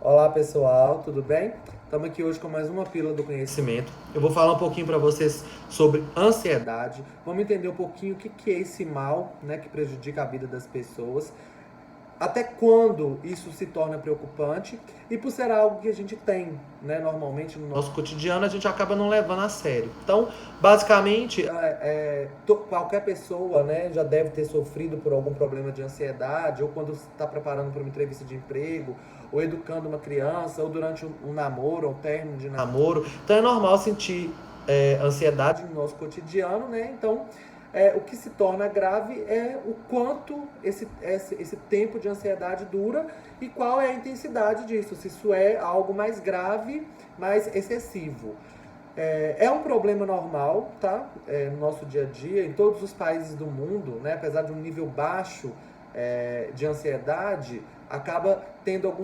Olá pessoal, tudo bem? Estamos aqui hoje com mais uma pílula do conhecimento. Eu vou falar um pouquinho para vocês sobre ansiedade. Vamos entender um pouquinho o que é esse mal, né, que prejudica a vida das pessoas. Até quando isso se torna preocupante e por ser algo que a gente tem, né, normalmente no nosso cotidiano, a gente acaba não levando a sério. Então, basicamente, qualquer pessoa, né, já deve ter sofrido por algum problema de ansiedade, ou quando está preparando para uma entrevista de emprego, ou educando uma criança, ou durante um namoro, ou um término de namoro. Então, é normal sentir ansiedade no nosso cotidiano, né? Então, o que se torna grave é o quanto esse tempo de ansiedade dura e qual é a intensidade disso, se isso é algo mais grave, mais excessivo. É um problema normal, tá? No nosso dia a dia, em todos os países do mundo, né? Apesar de um nível baixo de ansiedade, acaba tendo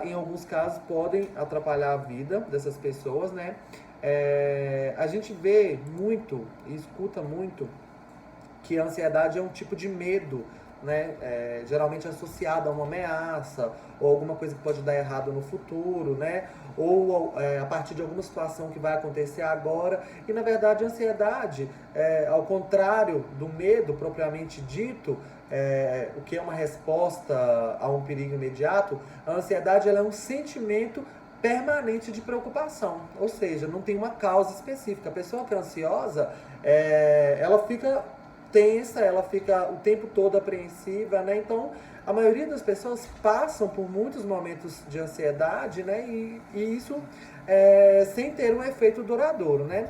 em alguns casos podem atrapalhar a vida dessas pessoas, né? A gente vê muito e escuta muito que a ansiedade é um tipo de medo, né? Geralmente associado a uma ameaça ou alguma coisa que pode dar errado no futuro, né? Ou a partir de alguma situação que vai acontecer agora. E na verdade a ansiedade, ao contrário do medo propriamente dito, o que é uma resposta a um perigo imediato, a ansiedade ela é um sentimento permanente de preocupação, ou seja, não tem uma causa específica. A pessoa que é ansiosa, ela fica tensa, ela fica o tempo todo apreensiva, né? Então, a maioria das pessoas passam por muitos momentos de ansiedade, né? E isso sem ter um efeito duradouro, né?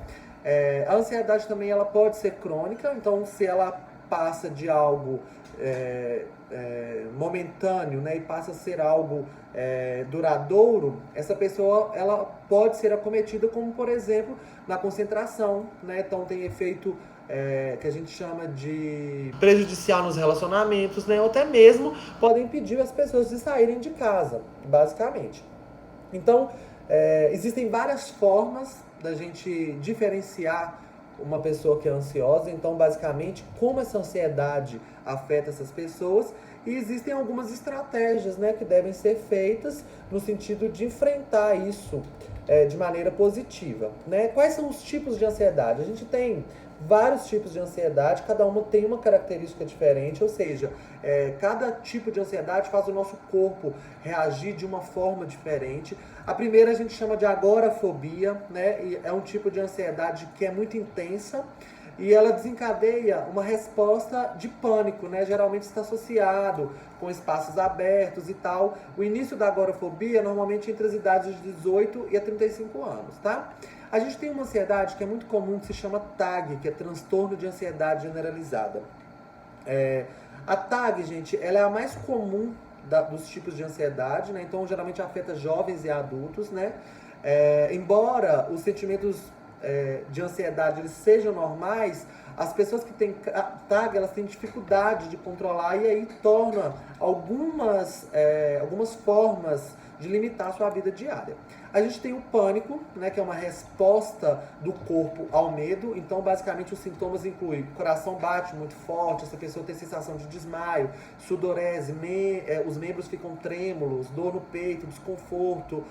A ansiedade também ela pode ser crônica, então se ela passa de algo momentâneo, né, e passa a ser algo duradouro, essa pessoa ela pode ser acometida, como por exemplo na concentração, né? Então tem efeito que a gente chama de prejudicial nos relacionamentos, né? Ou até mesmo podem impedir as pessoas de saírem de casa, basicamente. Então, existem várias formas da gente diferenciar uma pessoa que é ansiosa. Então, basicamente, como essa ansiedade afeta essas pessoas. E existem algumas estratégias, né, que devem ser feitas no sentido de enfrentar isso de maneira positiva, né? Quais são os tipos de ansiedade? A gente tem vários tipos de ansiedade, cada uma tem uma característica diferente, ou seja, cada tipo de ansiedade faz o nosso corpo reagir de uma forma diferente. A primeira a gente chama de agorafobia, né? E é um tipo de ansiedade que é muito intensa e ela desencadeia uma resposta de pânico, né? Geralmente está associado com espaços abertos e tal. O início da agorafobia é normalmente entre as idades de 18 e 35 anos, tá? A gente tem uma ansiedade que é muito comum, que se chama TAG, que é transtorno de ansiedade generalizada. A TAG, gente, ela é a mais comum dos tipos de ansiedade, né? Então, geralmente afeta jovens e adultos, né? Embora os sentimentos de ansiedade eles sejam normais, as pessoas que têm TAG, elas têm dificuldade de controlar e aí torna algumas formas de limitar a sua vida diária. A gente tem o pânico, né, que é uma resposta do corpo ao medo. Então, basicamente, os sintomas incluem coração bate muito forte, essa pessoa tem sensação de desmaio, sudorese, os membros ficam trêmulos, dor no peito, desconforto,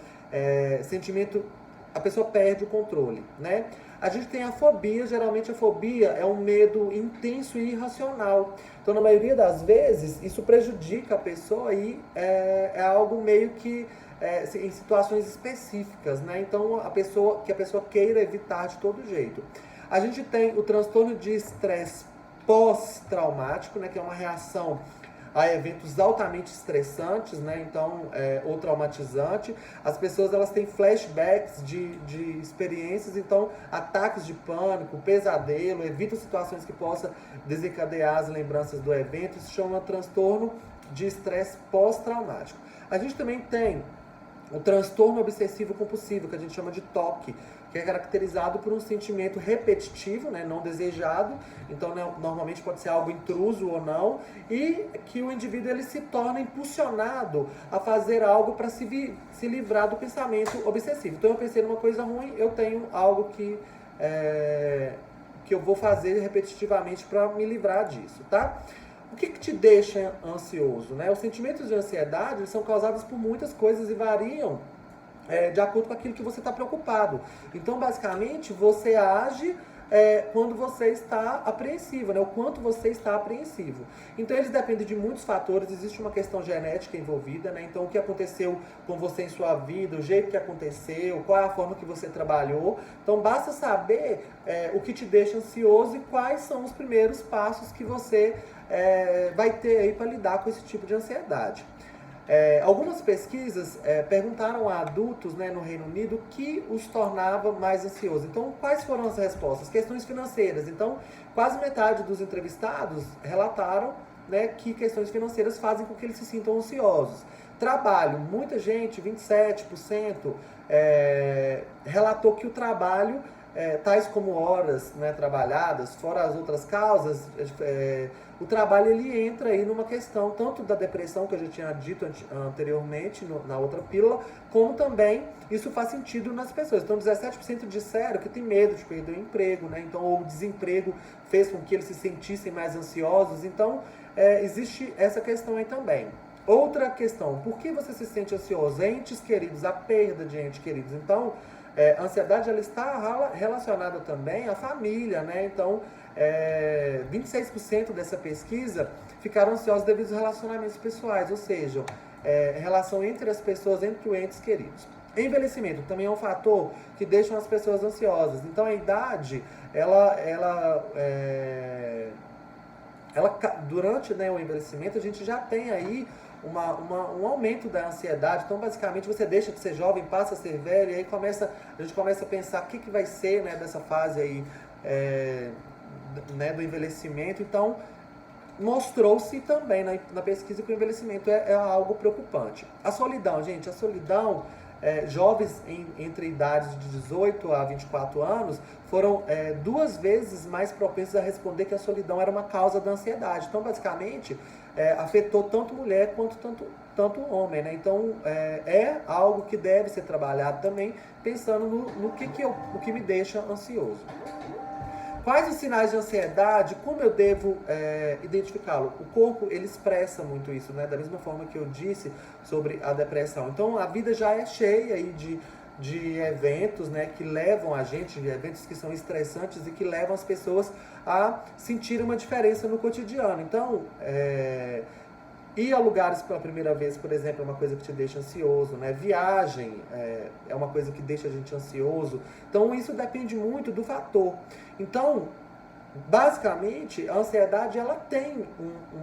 sentimento, a pessoa perde o controle, né? A gente tem a fobia, geralmente a fobia é um medo intenso e irracional. Então, na maioria das vezes, isso prejudica a pessoa e é algo meio que em situações específicas, né? Então, a pessoa queira evitar de todo jeito. A gente tem o transtorno de estresse pós-traumático, né? Que é uma reação a eventos altamente estressantes, né? Então, ou traumatizante. As pessoas elas têm flashbacks de experiências, então ataques de pânico, pesadelo, evitam situações que possam desencadear as lembranças do evento. Isso chama transtorno de estresse pós-traumático. A gente também tem o transtorno obsessivo compulsivo, que a gente chama de TOC, que é caracterizado por um sentimento repetitivo, né, não desejado, então né, normalmente pode ser algo intruso ou não, e que o indivíduo ele se torna impulsionado a fazer algo para se livrar do pensamento obsessivo. Então eu pensei numa coisa ruim, eu tenho algo que eu vou fazer repetitivamente para me livrar disso, tá? o que te deixa ansioso, né? Os sentimentos de ansiedade são causados por muitas coisas e variam de acordo com aquilo que você está preocupado. Então, basicamente, você age quando você está apreensivo, né? O quanto você está apreensivo. Então, eles dependem de muitos fatores, existe uma questão genética envolvida, né? Então, o que aconteceu com você em sua vida, o jeito que aconteceu, qual é a forma que você trabalhou. Então, basta saber o que te deixa ansioso e quais são os primeiros passos que você vai ter aí para lidar com esse tipo de ansiedade. Algumas pesquisas perguntaram a adultos, né, no Reino Unido o que os tornava mais ansiosos. Então, quais foram as respostas? Questões financeiras. Então, quase metade dos entrevistados relataram, né, que questões financeiras fazem com que eles se sintam ansiosos. Trabalho, muita gente, 27%, relatou que o trabalho, tais como horas, né, trabalhadas, fora as outras causas, o trabalho ele entra aí numa questão tanto da depressão, que eu já tinha dito anteriormente na outra pílula, como também isso faz sentido nas pessoas. Então 17% disseram que tem medo de perder o emprego, né? Então o desemprego fez com que eles se sentissem mais ansiosos. Então existe essa questão aí também. Outra questão, por que você se sente ansioso? Entes queridos, a perda de entes queridos. Então, a ansiedade ela está relacionada também à família, né? Então, 26% dessa pesquisa ficaram ansiosos devido aos relacionamentos pessoais, ou seja, relação entre as pessoas, entre os entes queridos. Envelhecimento também é um fator que deixa as pessoas ansiosas. Então, a idade, durante, né, o envelhecimento, a gente já tem aí um aumento da ansiedade. Então, basicamente, você deixa de ser jovem, passa a ser velho, e aí a gente começa a pensar o que vai ser, né, dessa fase aí, né, do envelhecimento. Então, mostrou-se também na pesquisa que o envelhecimento é algo preocupante. A solidão, gente, jovens entre idades de 18 a 24 anos foram 2 vezes mais propensos a responder que a solidão era uma causa da ansiedade. Então, basicamente, afetou tanto mulher quanto tanto homem, né? Então, é algo que deve ser trabalhado também, pensando no que me deixa ansioso. Quais os sinais de ansiedade? Como eu devo identificá-lo? O corpo, ele expressa muito isso, né? Da mesma forma que eu disse sobre a depressão. Então, a vida já é cheia aí de eventos, né, que levam a gente, de eventos que são estressantes e que levam as pessoas a sentir uma diferença no cotidiano. Então, ir a lugares pela primeira vez, por exemplo, é uma coisa que te deixa ansioso, né? Viagem é uma coisa que deixa a gente ansioso. Então, isso depende muito do fator. Então, basicamente, a ansiedade ela tem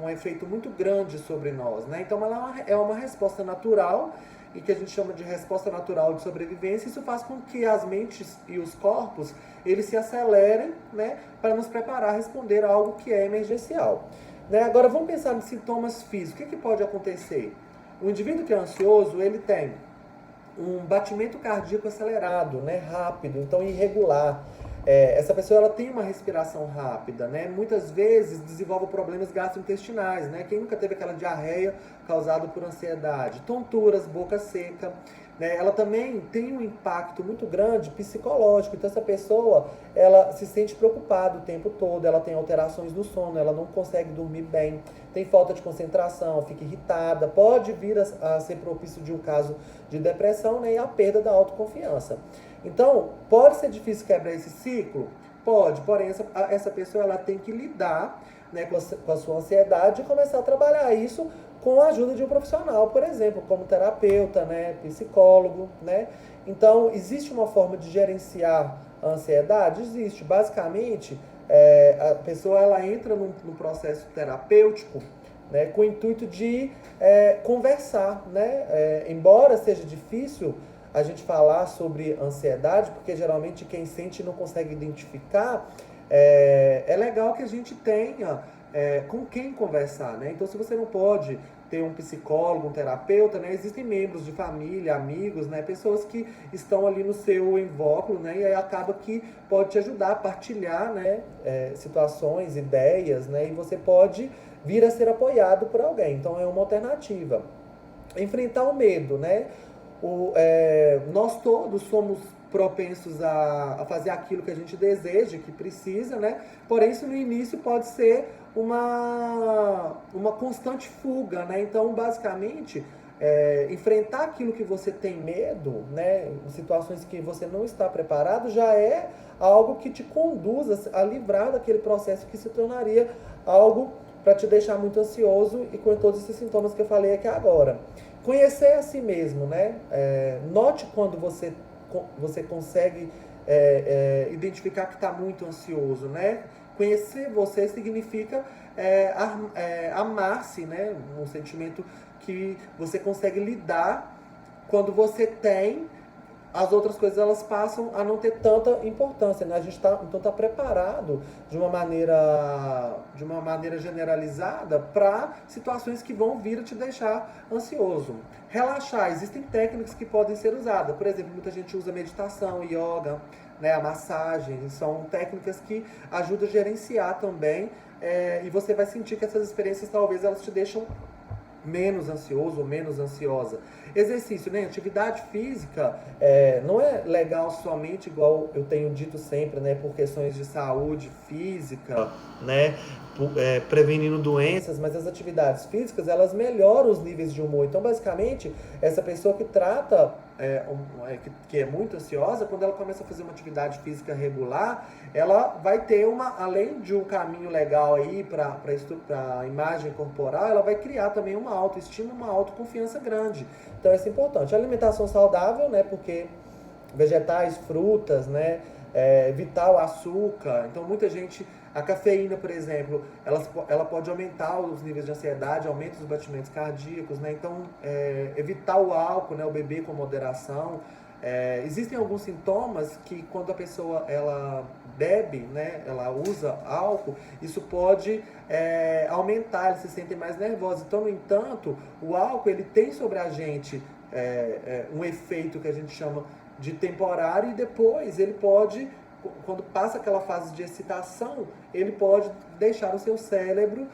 um efeito muito grande sobre nós, né? Então, ela é uma resposta natural, e que a gente chama de resposta natural de sobrevivência. Isso faz com que as mentes e os corpos eles se acelerem, né, para nos preparar a responder a algo que é emergencial. Né? Agora, vamos pensar nos sintomas físicos. O que pode acontecer? O indivíduo que é ansioso, ele tem um batimento cardíaco acelerado, né, rápido, então irregular. Essa pessoa ela tem uma respiração rápida, né? Muitas vezes desenvolve problemas gastrointestinais, né? Quem nunca teve aquela diarreia causada por ansiedade? Tonturas, boca seca, né? Ela também tem um impacto muito grande psicológico. Então essa pessoa ela se sente preocupada o tempo todo, ela tem alterações no sono, ela não consegue dormir bem, tem falta de concentração, fica irritada, pode vir a ser propício de um caso de depressão, né? E a perda da autoconfiança. Então, pode ser difícil quebrar esse ciclo? Pode, porém essa pessoa ela tem que lidar, né, com a sua ansiedade e começar a trabalhar isso com a ajuda de um profissional, por exemplo, como terapeuta, né, psicólogo, né? Então, existe uma forma de gerenciar a ansiedade? Existe. Basicamente, a pessoa ela entra num processo terapêutico, né, com o intuito de conversar, né? Embora seja difícil a gente falar sobre ansiedade, porque geralmente quem sente não consegue identificar, é legal que a gente tenha com quem conversar, né? Então, se você não pode ter um psicólogo, um terapeuta, né? Existem membros de família, amigos, né? Pessoas que estão ali no seu invólucro, né? E aí acaba que pode te ajudar a partilhar, né? Situações, ideias, né? E você pode vir a ser apoiado por alguém. Então, é uma alternativa. Enfrentar o medo, né? Nós todos somos propensos a fazer aquilo que a gente deseja, que precisa, né? Porém, isso no início pode ser uma constante fuga, né? Então, basicamente, enfrentar aquilo que você tem medo, né? Situações que você não está preparado, já é algo que te conduz a livrar daquele processo que se tornaria algo para te deixar muito ansioso e com todos esses sintomas que eu falei aqui agora. Conhecer a si mesmo, né? Note quando você consegue identificar que está muito ansioso, né? Conhecer você significa amar-se, né? Um sentimento que você consegue lidar quando você tem. As outras coisas elas passam a não ter tanta importância, né? A gente tá preparado de uma maneira generalizada para situações que vão vir a te deixar ansioso. Relaxar, existem técnicas que podem ser usadas. Por exemplo, muita gente usa meditação, yoga, né? A massagem, são técnicas que ajudam a gerenciar também, e você vai sentir que essas experiências talvez elas te deixam menos ansioso ou menos ansiosa. Exercício, né? Atividade física não é legal somente, igual eu tenho dito sempre, né? Por questões de saúde física, né? Prevenindo doenças, mas as atividades físicas, elas melhoram os níveis de humor. Então, basicamente, essa pessoa que trata, que é muito ansiosa, quando ela começa a fazer uma atividade física regular, ela vai ter além de um caminho legal aí para a imagem corporal, ela vai criar também uma autoestima, uma autoconfiança grande. Então, isso é importante. Alimentação saudável, né? Porque vegetais, frutas, né? Evitar o açúcar. Então, muita gente... A cafeína, por exemplo, ela pode aumentar os níveis de ansiedade, aumenta os batimentos cardíacos, né? Então, evitar o álcool, né? O beber com moderação. Existem alguns sintomas que quando a pessoa ela bebe, né? Ela usa álcool, isso pode aumentar, eles se sentem mais nervosos. Então, no entanto, o álcool ele tem sobre a gente um efeito que a gente chama de temporário e depois ele pode, quando passa aquela fase de excitação, ele pode deixar o seu cérebro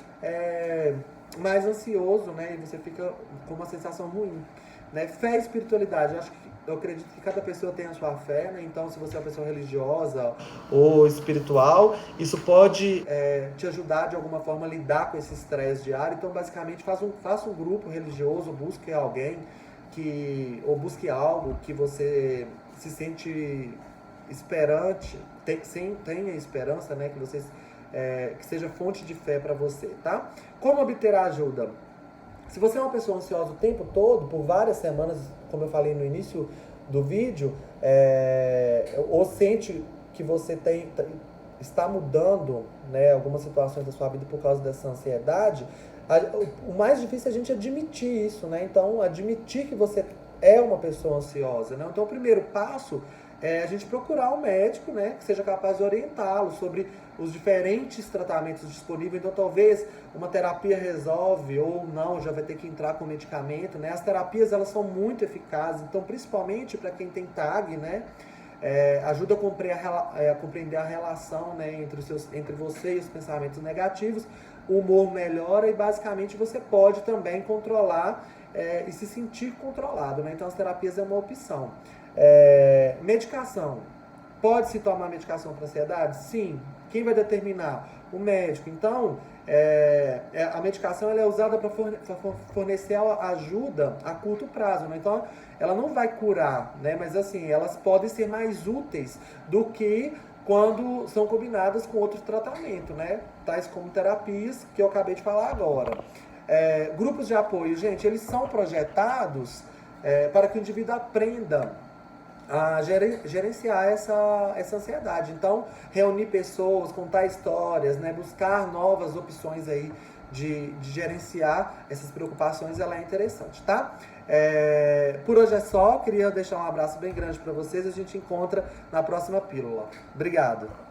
mais ansioso, né? E você fica com uma sensação ruim, né? Fé e espiritualidade. Eu acredito que cada pessoa tem a sua fé, né? Então, se você é uma pessoa religiosa ou espiritual, isso pode te ajudar de alguma forma a lidar com esse estresse diário. Então, basicamente, faça um grupo religioso, busque alguém ou busque algo que você se sente esperante, tenha esperança, né? Que seja fonte de fé para você, tá? Como obter a ajuda? Se você é uma pessoa ansiosa o tempo todo, por várias semanas, como eu falei no início do vídeo, ou sente que você está mudando, né, algumas situações da sua vida por causa dessa ansiedade, o mais difícil é a gente admitir isso, né? Então, admitir que você é uma pessoa ansiosa, né? Então, o primeiro passo é a gente procurar um médico, né, que seja capaz de orientá-lo sobre os diferentes tratamentos disponíveis. Então, talvez uma terapia resolve ou não, já vai ter que entrar com medicamento, né? As terapias, elas são muito eficazes, então, principalmente para quem tem TAG, né, ajuda a compreender a relação, né, entre você e os pensamentos negativos. O humor melhora e, basicamente, você pode também controlar e se sentir controlado, né? Então, as terapias é uma opção. Medicação. Pode-se tomar medicação para ansiedade? Sim. Quem vai determinar? O médico. Então, a medicação ela é usada para fornecer ajuda a curto prazo, né? Então, ela não vai curar, né? Mas, assim, elas podem ser mais úteis do que quando são combinadas com outro tratamento, né? Tais como terapias, que eu acabei de falar agora. Grupos de apoio, gente, eles são projetados para que o indivíduo aprenda a gerenciar essa ansiedade. Então, reunir pessoas, contar histórias, né, buscar novas opções aí de gerenciar essas preocupações, ela é interessante, tá? Por hoje é só, queria deixar um abraço bem grande para vocês, a gente encontra na próxima pílula. Obrigado!